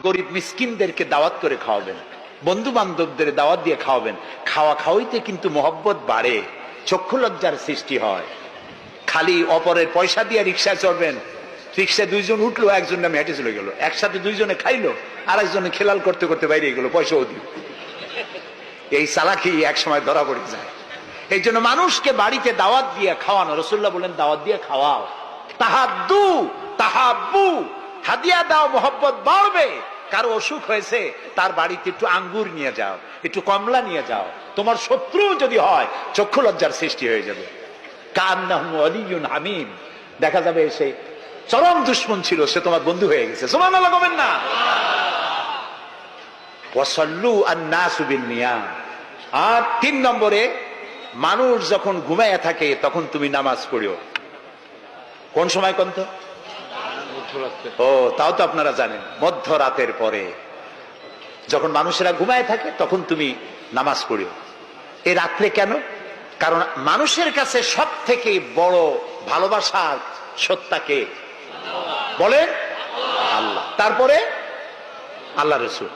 গরিব মিসকিনদেরকে দাওয়াত করে খাওয়াবেন, বন্ধু বান্ধবদের দাওয়াত দিয়ে খাওয়াবেন। খাওয়া খাওয়াইতে কিন্তু মহব্বত বাড়ে, চক্ষু লজ্জার সৃষ্টি হয়। খালি অপরের পয়সা দিয়ে রিক্সায় চড়বেন, রিক্সায় দুইজন উঠলো, একজন নামে হেঁটে চলে গেল, একসাথে দুইজনে খাইলো, আর একজনে খেলাল করতে করতে বাইরে গেল, পয়সাও দিল। এই চালাকি এক সময় ধরা পড়ে যায়। এই জন্য মানুষকে বাড়িতে দাওয়াত দিয়ে খাওয়ানো, রাসূলুল্লাহ বলেন দাওয়াত দিয়ে খাওয়াও। তাহাদ্দু তাহাব্বু, হাদিয়া দাও, মহব্বত বাড়বে। কারো অসুখ হয়েছে, তার বাড়িতে একটু আঙ্গুর নিয়ে যাও, একটু কমলা নিয়ে যাও। তোমার শত্রু যদি হয়, চক্ষু লজ্জার সৃষ্টি হয়ে যাবে। কান্নাহু ওয়ালিয়্যুন হামীম, দেখা যাবে সে চরম দুশমন ছিল, সে তোমার বন্ধু হয়ে গেছে। সুবহানাল্লাহ বলেন না? ওয়াসাল্লু আন-নাসু বিন-নিয়াম। আর 3 নম্বরে, মানুষ যখন ঘুমায়া থাকে তখন তুমি নামাজ পড়িও। কোন সময় কোন তো? ও, তাও তো আপনারা জানেন, মধ্যরাতের পরে যখন মানুষেরা ঘুমায় থাকে তখন তুমি নামাজ পড়িও। এই রাত্রে কেন? কারণ মানুষের কাছে সব থেকে বড় ভালোবাসার সত্তাকে বলেন আল্লাহ, তারপরে আল্লাহ রাসূল।